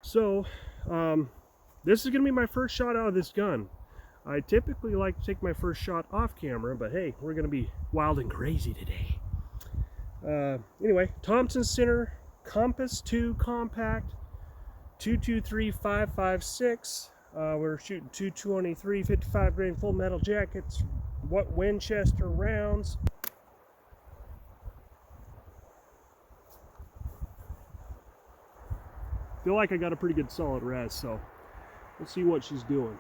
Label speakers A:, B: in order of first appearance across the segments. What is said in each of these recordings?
A: So, this is going to be my first shot out of this gun. I typically like to take my first shot off camera, but hey, we're going to be wild and crazy today. Anyway, Thompson Center Compass 2 Compact 223-556. We're shooting 223 55 grain full metal jackets, what Winchester rounds. Feel like I got a pretty good solid res, so let's see what she's doing.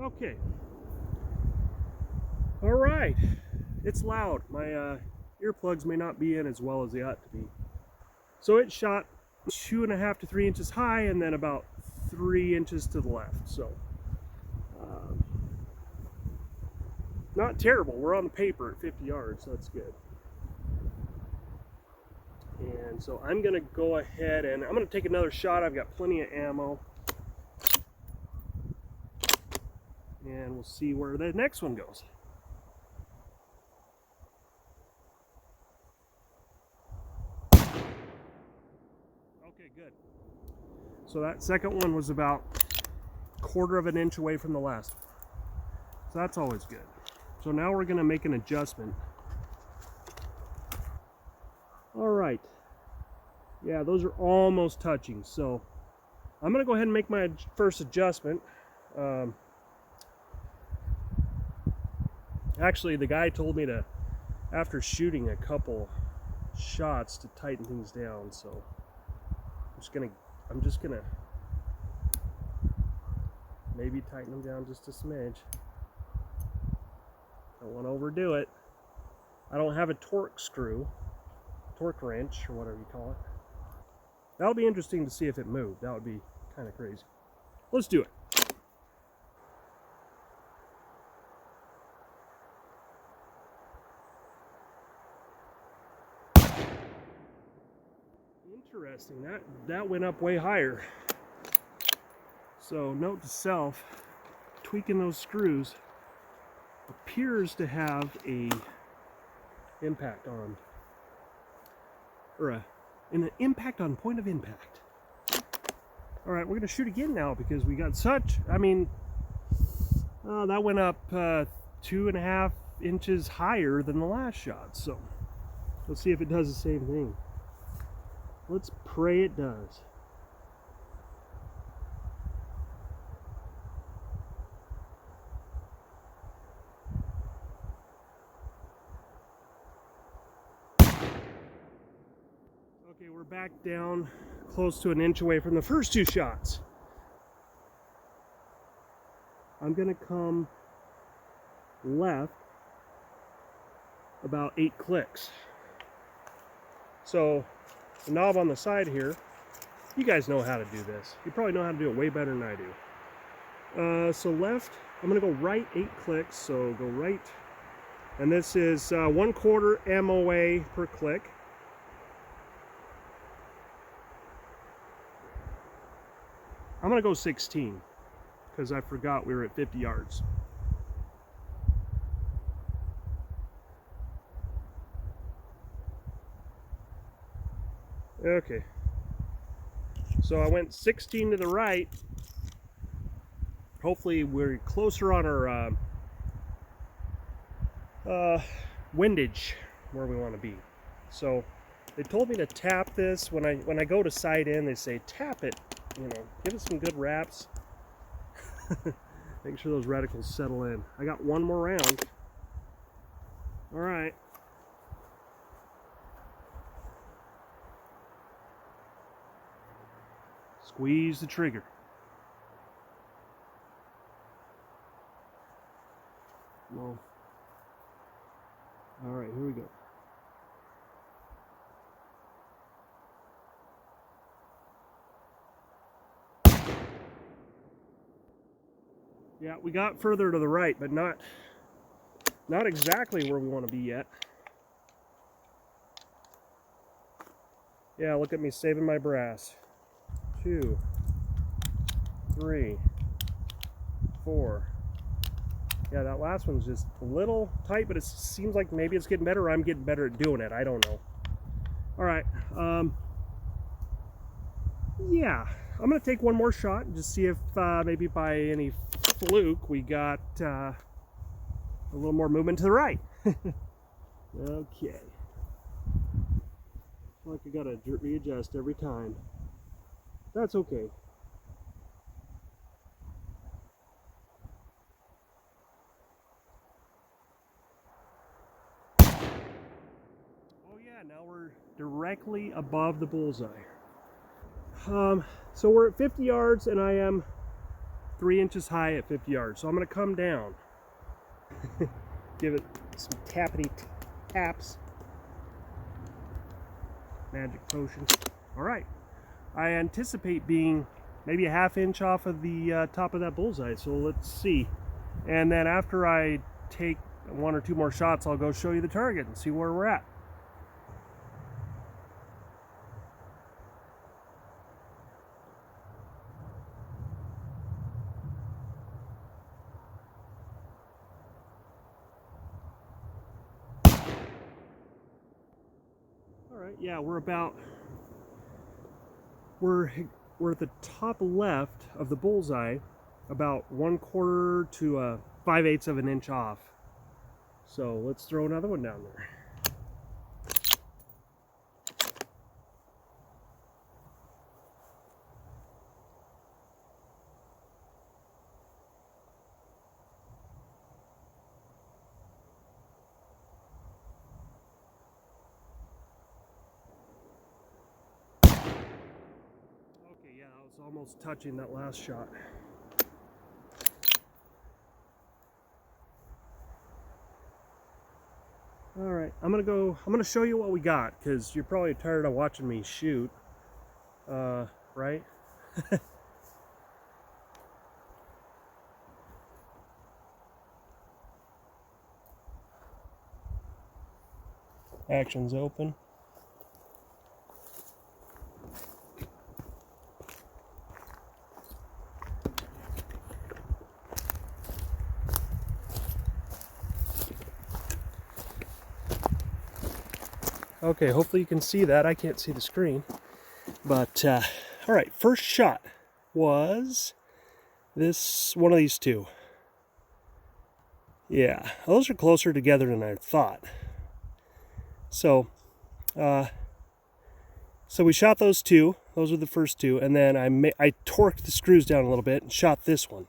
A: Okay. All right. It's loud. My earplugs may not be in as well as they ought to be. So it shot 2.5 to 3 inches high and then about 3 inches to the left. So not terrible. We're on the paper at 50 yards, so that's good. And so I'm going to go ahead and I'm going to take another shot. I've got plenty of ammo. And we'll see where the next one goes. Okay, good. So that second one was about 1/4 of an inch away from the last one. So that's always good. So now we're going to make an adjustment. All right. Yeah, those are almost touching. So I'm going to go ahead and make my first adjustment. Actually, the guy told me to, after shooting a couple shots, to tighten things down. So I'm just gonna maybe tighten them down just a smidge. Don't want to overdo it. I don't have a torque wrench, or whatever you call it. That'll be interesting to see if it moved. That would be kind of crazy. Let's do it. Interesting. That went up way higher. So note to self, tweaking those screws appears to have a impact on, or an impact on point of impact. All right, we're gonna shoot again now because we got such, that went up 2.5 inches higher than the last shot. So let's see if it does the same thing. Let's pray it does. Okay, we're back down close to an inch away from the first two shots. I'm going to come left about 8 clicks. So the knob on the side here, you guys know how to do this. You probably know how to do it way better than I do. So left, I'm going to go right 8 clicks. So go right, and this is 1/4 MOA per click. I'm going to go 16 because I forgot we were at 50 yards. Okay. So I went 16 to the right. Hopefully we're closer on our windage where we want to be. So they told me to tap this when I go to sight in. They say tap it, give it some good wraps. Make sure those reticles settle in. I got one more round. All right. Squeeze the trigger. No. All right, here we go. Yeah, we got further to the right, but not exactly where we want to be yet. Yeah, look at me saving my brass. 2, 3, 4. Yeah, that last one's just a little tight, but it seems like maybe it's getting better, or I'm getting better at doing it. I don't know. All right. Yeah, I'm gonna take one more shot and just see if maybe by any fluke we got a little more movement to the right. Okay. Like I gotta readjust every time. That's okay. Oh yeah, now we're directly above the bullseye. So we're at 50 yards and I am 3 inches high at 50 yards. So I'm gonna come down. Give it some tappity taps. Magic potion. All right. I anticipate being maybe a ½ inch off of the top of that bullseye. So let's see. And then after I take 1 or 2 more shots, I'll go show you the target and see where we're at. All right, yeah, we're at the top left of the bullseye, about 1/4 to 5/8 of an inch off. So let's throw another one down there. Okay, yeah, that was almost touching that last shot. All right, I'm gonna show you what we got, because you're probably tired of watching me shoot, right? Action's open. Okay, hopefully you can see that. I can't see the screen. But, all right, first shot was one of these two. Yeah, those are closer together than I thought. So we shot those two. Those are the first two. And then I torqued the screws down a little bit and shot this one.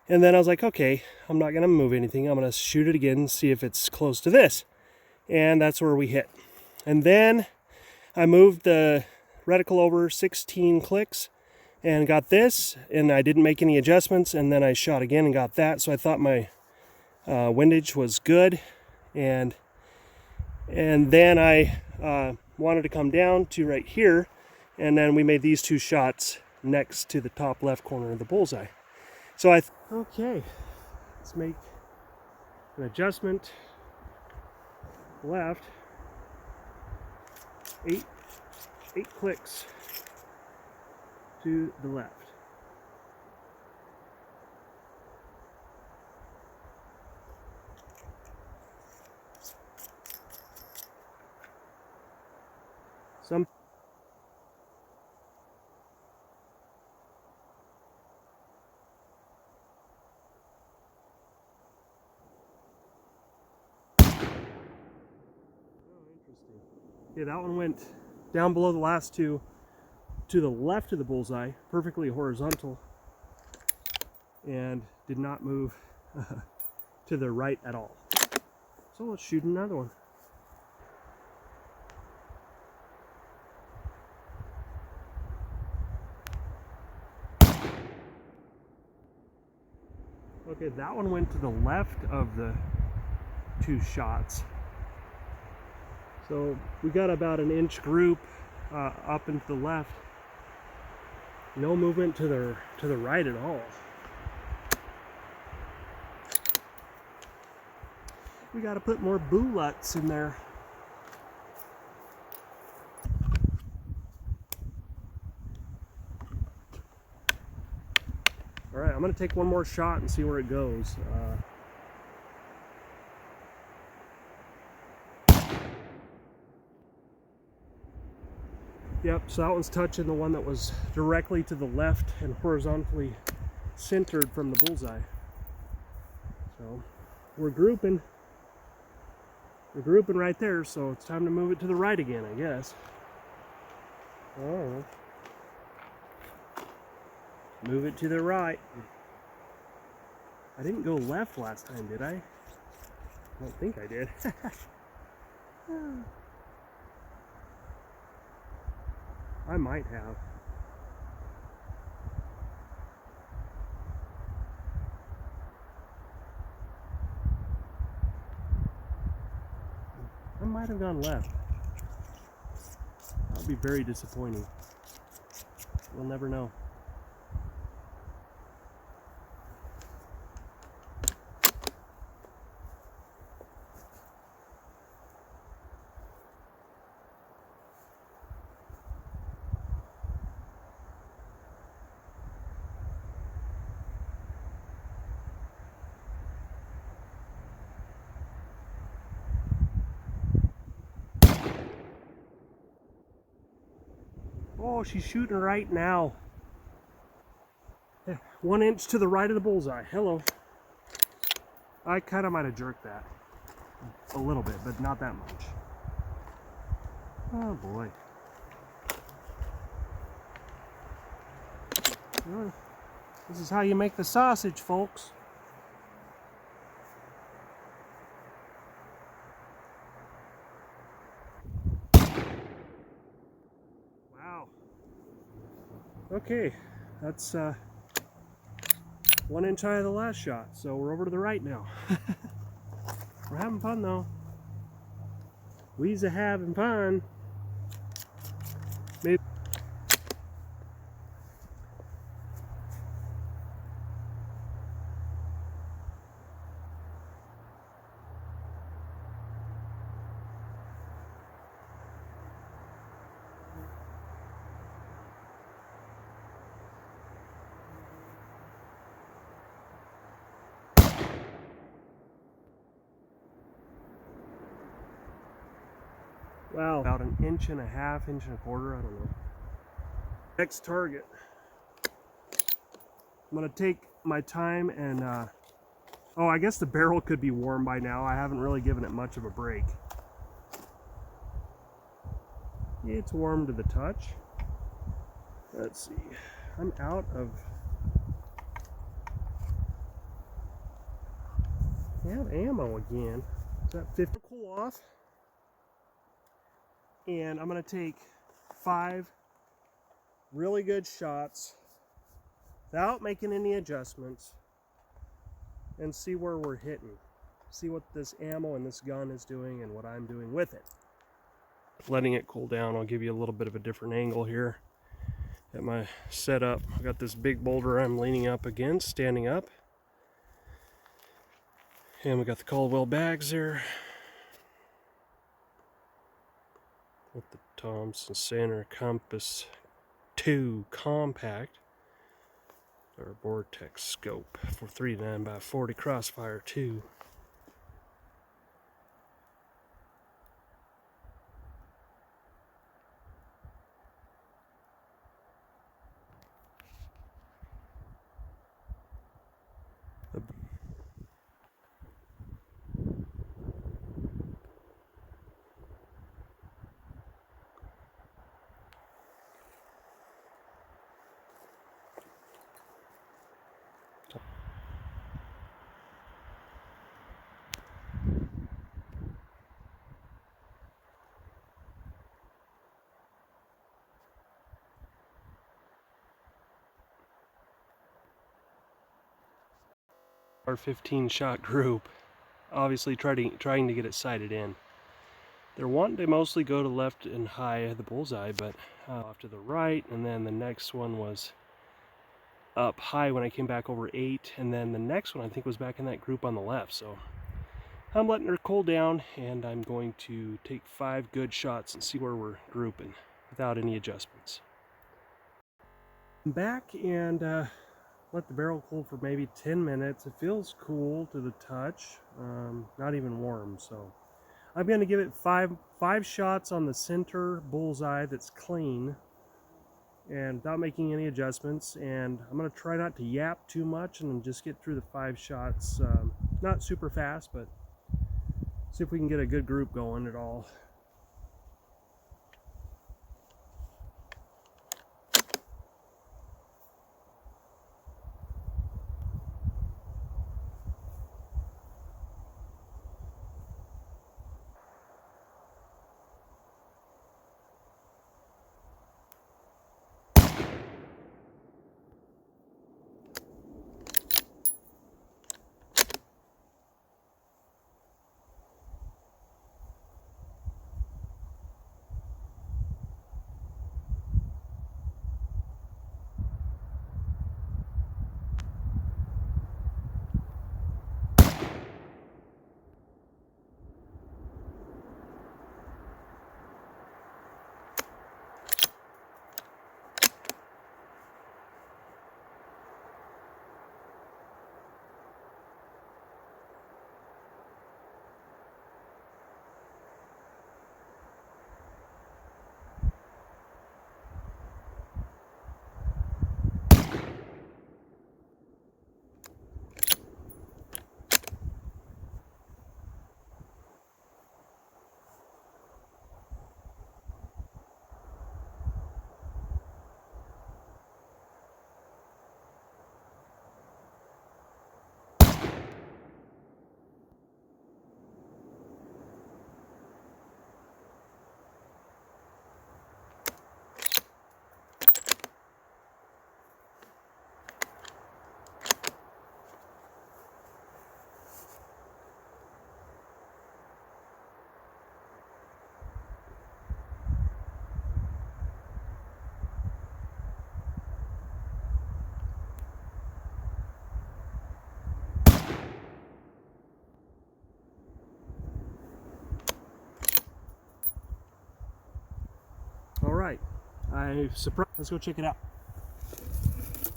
A: And then I was like, okay, I'm not going to move anything. I'm going to shoot it again and see if it's close to this. And that's where we hit. And then I moved the reticle over 16 clicks and got this, and I didn't make any adjustments, and then I shot again and got that. So I thought my windage was good, and then I wanted to come down to right here, and then we made these 2 shots next to the top left corner of the bullseye. So okay, let's make an adjustment. Left, 8 clicks to the left. Okay, that one went down below the last 2 to the left of the bullseye, perfectly horizontal, and did not move to the right at all. So let's shoot another one. Okay, that one went to the left of the 2 shots. So we got about an inch group up and to the left. No movement to the right at all. We got to put more bullets in there. All right, I'm gonna take one more shot and see where it goes. Yep, so that one's touching the one that was directly to the left and horizontally centered from the bullseye. So we're grouping right there, so it's time to move it to the right again, I guess. Oh, move it to the right. I didn't go left last time, did I? I don't think I did. I might have. I might have gone left. That would be very disappointing. We'll never know. Oh, she's shooting right now. 1 inch to the right of the bullseye. Hello. I kind of might have jerked that a little bit, but not that much. Oh boy. Well, this is how you make the sausage, folks. Wow. Okay, that's 1 inch high of the last shot, so we're over to the right now. We're having fun though. We's a having fun. Maybe. Wow, about 1.5 inches, 1.25 inches, I don't know. Next target. I'm gonna take my time and oh, I guess the barrel could be warm by now. I haven't really given it much of a break. It's warm to the touch. Let's see. I'm out of. I have ammo again. Is that 50? Cool off. And I'm gonna take 5 really good shots without making any adjustments and see where we're hitting. See what this ammo and this gun is doing and what I'm doing with it. Letting it cool down, I'll give you a little bit of a different angle here at my setup. I got this big boulder I'm leaning up against, standing up. And we got the Caldwell bags there with the Thompson Center Compass 2 Compact, or Vortex scope for 39x40 Crossfire 2. Our 15 shot group, obviously trying to get it sighted in. They're wanting to mostly go to left and high of the bullseye, but off to the right, and then the next one was up high when I came back over 8, and then the next one I think was back in that group on the left. So I'm letting her cool down, and I'm going to take 5 good shots and see where we're grouping without any adjustments. I'm back, and let the barrel cool for maybe 10 minutes. It feels cool to the touch, not even warm. So I'm going to give it five shots on the center bullseye that's clean and without making any adjustments. And I'm going to try not to yap too much and just get through the 5 shots, not super fast, but see if we can get a good group going at all. All right, I'm surprised. Let's go check it out.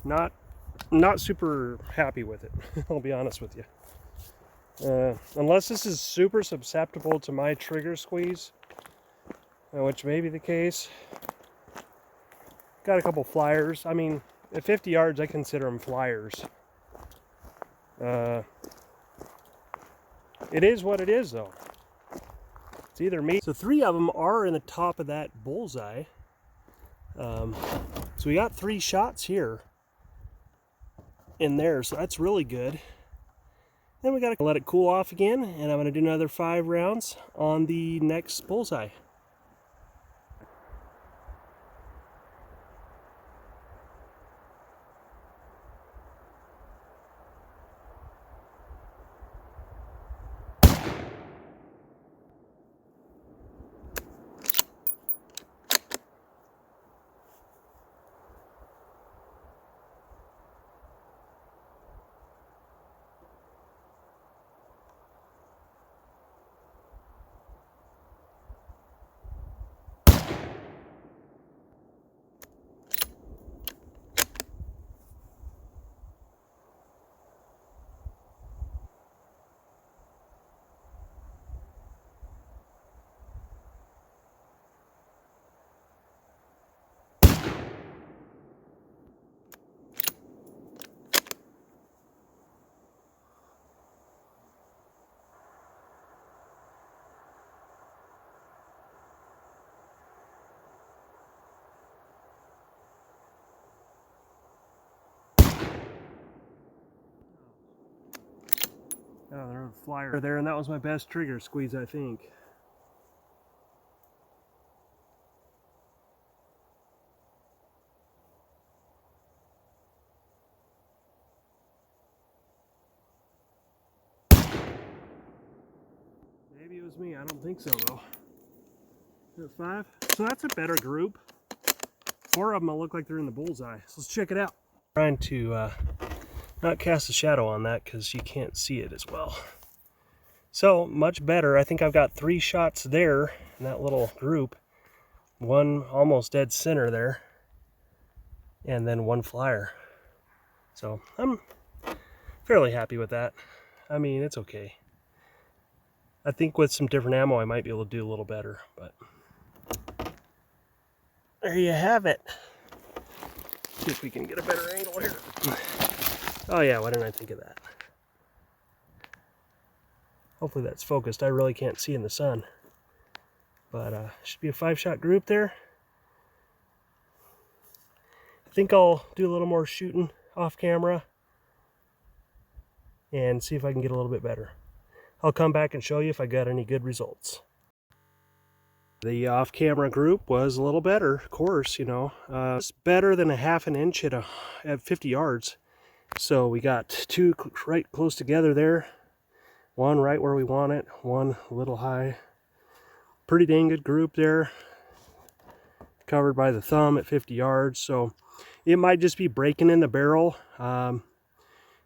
A: Not super happy with it. I'll be honest with you. Unless this is super susceptible to my trigger squeeze, which may be the case. Got a couple flyers. I mean, at 50 yards, I consider them flyers. It is what it is, though. It's either me. So 3 of them are in the top of that bullseye. So we got 3 shots here in there, so that's really good. Then we gotta let it cool off again, and I'm gonna do another 5 rounds on the next bullseye. Oh, there's a flyer there, and that was my best trigger squeeze, I think. Maybe it was me. I don't think so, though. Is it 5? So that's a better group. 4 of them will look like they're in the bullseye. So let's check it out. Trying to not cast a shadow on that because you can't see it as well. So much better. I think I've got 3 shots there in that little group. 1 almost dead center there, and then 1 flyer. So I'm fairly happy with that. I mean, it's okay. I think with some different ammo I might be able to do a little better, but there you have it. See if we can get a better angle here. Oh yeah, why didn't I think of that? Hopefully that's focused. I really can't see in the sun. But should be a 5-shot group there. I think I'll do a little more shooting off camera and see if I can get a little bit better. I'll come back and show you if I got any good results. The off-camera group was a little better, of course, you know. It's better than a 1/2 inch at 50 yards. So we got two right close together there. One right where we want it, one a little high. Pretty dang good group there. Covered by the thumb at 50 yards. So it might just be breaking in the barrel.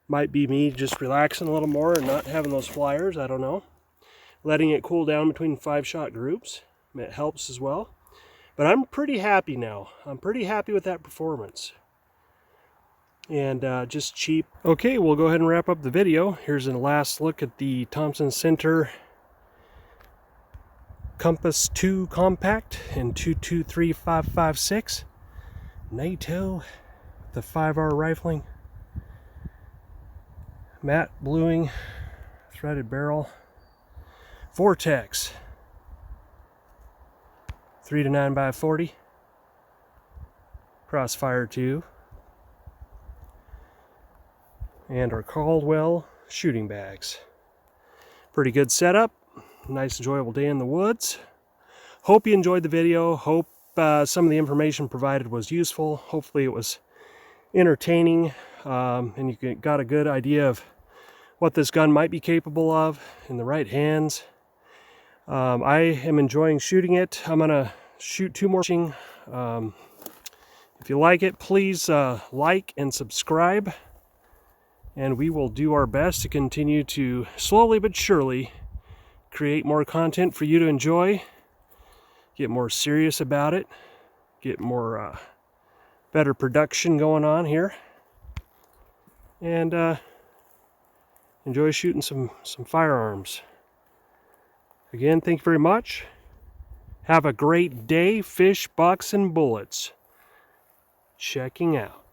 A: Might be me just relaxing a little more and not having those flyers, I don't know. Letting it cool down between 5-shot groups. It helps as well. But I'm pretty happy now. I'm pretty happy with that performance. And just cheap. Okay, we'll go ahead and wrap up the video. Here's a last look at the Thompson Center Compass 2 Compact in 223556. NATO, the 5R rifling. Matte bluing, threaded barrel. Vortex 3 to 9x40. Crossfire 2. And our Caldwell shooting bags. Pretty good setup. Nice enjoyable day in the woods. Hope you enjoyed the video. Hope some of the information provided was useful. Hopefully it was entertaining and you got a good idea of what this gun might be capable of in the right hands. I am enjoying shooting it. I'm gonna shoot 2 more. If you like it, please like and subscribe, and we will do our best to continue to slowly but surely create more content for you to enjoy, get more serious about it, get more better production going on here, and enjoy shooting some firearms. Again, thank you very much. Have a great day. Fish, bucks, and bullets. Checking out.